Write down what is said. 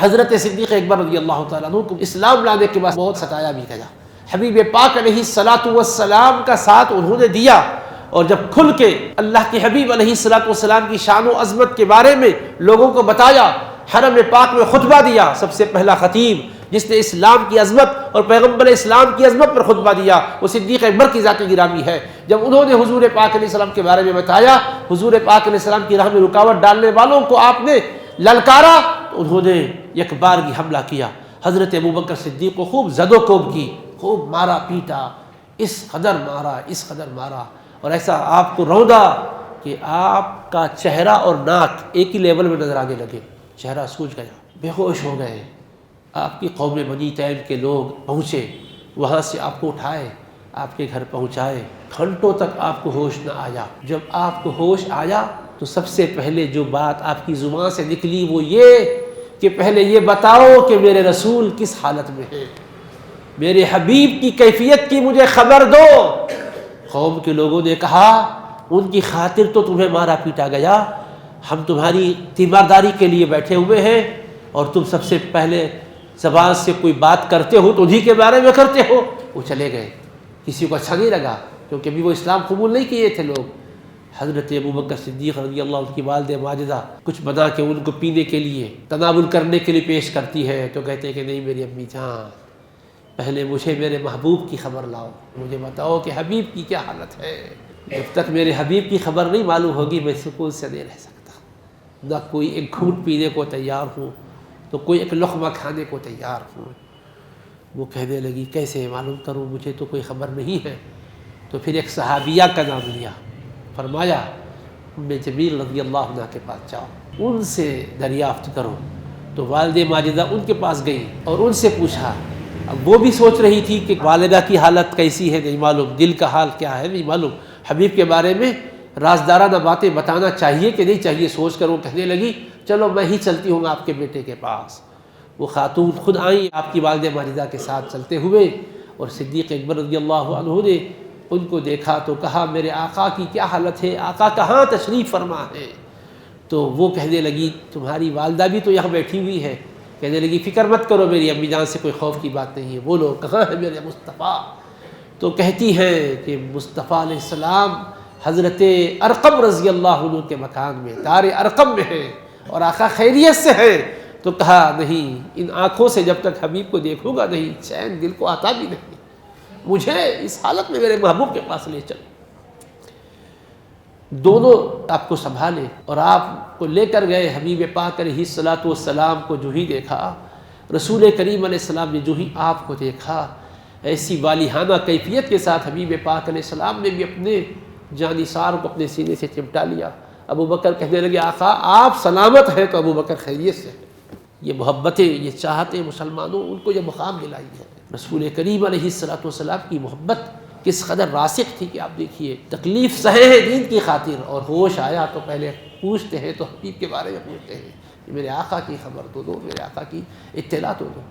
حضرت صدیق اکبر رضی اللہ تعالیٰ عنہ کو اسلام لانے کے بعد بہت ستایا بھی گیا، حبیب پاک علیہ الصلاۃ والسلام کا ساتھ انہوں نے دیا، اور جب کھل کے اللہ کے حبیب علیہ الصلاۃ والسلام کی شان و عظمت کے بارے میں لوگوں کو بتایا، حرم پاک میں خطبہ دیا، سب سے پہلا خطیب جس نے اسلام کی عظمت اور پیغمبر اسلام کی عظمت پر خطبہ دیا وہ صدیق اکبر کی ذات گرامی ہے۔ جب انہوں نے حضور پاک علیہ السلام کے بارے میں بتایا، حضور پاک علیہ السلام کی راہ میں رکاوٹ ڈالنے والوں کو آپ نے للکارا تو انہوں نے یک بار کی حملہ کیا، حضرت ابوبکر صدیق کو خوب زد و کوب کی، خوب مارا پیٹا، اس قدر مارا اور ایسا آپ کو روندا کہ آپ کا چہرہ اور ناک ایک ہی لیول میں نظر آنے لگے، چہرہ سوج گیا، بے ہوش ہو گئے۔ آپ کی قوم بنی تیم کے لوگ پہنچے، وہاں سے آپ کو اٹھائے، آپ کے گھر پہنچائے، گھنٹوں تک آپ کو ہوش نہ آیا۔ جب آپ کو ہوش آیا تو سب سے پہلے جو بات آپ کی زبان سے نکلی وہ یہ کہ پہلے یہ بتاؤ کہ میرے رسول کس حالت میں ہیں، میرے حبیب کی کیفیت کی مجھے خبر دو۔ قوم کے لوگوں نے کہا ان کی خاطر تو تمہیں مارا پیٹا گیا، ہم تمہاری تیمارداری کے لیے بیٹھے ہوئے ہیں، اور تم سب سے پہلے زبان سے کوئی بات کرتے ہو تو انہی کے بارے میں کرتے ہو۔ وہ چلے گئے، کسی کو اچھا نہیں لگا کیونکہ ابھی وہ اسلام قبول نہیں کیے تھے لوگ۔ حضرت ابوبکر صدیق رضی اللہ عنہ کی والدہ ماجدہ کچھ بنا کے ان کو پینے کے لیے تناول کرنے کے لیے پیش کرتی ہے تو کہتے ہیں کہ نہیں میری امی جان، پہلے مجھے میرے محبوب کی خبر لاؤ، مجھے بتاؤ کہ حبیب کی کیا حالت ہے۔ جب تک میرے حبیب کی خبر نہیں معلوم ہوگی میں سکون سے نہیں رہ سکتا، نہ کوئی ایک گھونٹ پینے کو تیار ہوں تو کوئی ایک لقمہ کھانے کو تیار ہوں۔ وہ کہنے لگی کیسے معلوم کروں، مجھے تو کوئی خبر نہیں ہے۔ تو پھر ایک صحابیہ کا نام لیا، فرمایا ام جمیل رضی اللہ عنہ کے پاس جاؤ، ان سے دریافت کرو۔ تو والدہ ماجدہ ان کے پاس گئی اور ان سے پوچھا۔ اب وہ بھی سوچ رہی تھی کہ والدہ کی حالت کیسی ہے نہیں معلوم، دل کا حال کیا ہے نہیں معلوم، حبیب کے بارے میں رازدارانہ باتیں بتانا چاہیے کہ نہیں چاہیے، سوچ کر وہ کہنے لگی چلو میں ہی چلتی ہوں آپ کے بیٹے کے پاس۔ وہ خاتون خود آئیں آپ کی والدہ ماجدہ کے ساتھ چلتے ہوئے، اور صدیق اکبر رضی اللہ عنہ نے ان کو دیکھا تو کہا میرے آقا کی کیا حالت ہے، آقا کہاں تشریف فرما ہے؟ تو وہ کہنے لگی تمہاری والدہ بھی تو یہاں بیٹھی ہوئی ہے۔ کہنے لگی فکر مت کرو میری امی جان سے کوئی خوف کی بات نہیں ہے، بولو کہاں ہے میرے مصطفیٰ؟ تو کہتی ہیں کہ مصطفیٰ علیہ السلام حضرت ارقم رضی اللہ عنہ کے مکان میں دار ارقم میں ہیں اور آقا خیریت سے ہیں۔ تو کہا نہیں، ان آنکھوں سے جب تک حبیب کو دیکھوں گا نہیں چین دل کو آتا بھی نہیں، مجھے اس حالت میں میرے محبوب کے پاس لے چلو۔ دونوں آپ کو سنبھالے اور آپ کو لے کر گئے۔ حبیب پاک علیہ الصلاۃ والسلام کو جو ہی دیکھا، رسول کریم علیہ السلام نے جو ہی آپ کو دیکھا، ایسی والیحانہ کیفیت کے ساتھ حبیب پاک علیہ السلام نے بھی اپنے جانثار کو اپنے سینے سے چمٹا لیا۔ ابوبکر کہنے لگے آقا آپ سلامت ہیں، تو ابوبکر خیریت سے ہیں۔ یہ محبتیں، یہ چاہتے مسلمانوں ان کو یہ مقام دلائی ہے۔ رسول کریم علیہ الصلاۃ والسلام کی محبت کس قدر راسخ تھی کہ آپ دیکھیے تکلیف سہے ہیں دین کی خاطر، اور ہوش آیا تو پہلے پوچھتے ہیں تو حبیب کے بارے میں پوچھتے ہیں کہ میرے آقا کی خبر تو دو، میرے آقا کی اطلاع تو دو۔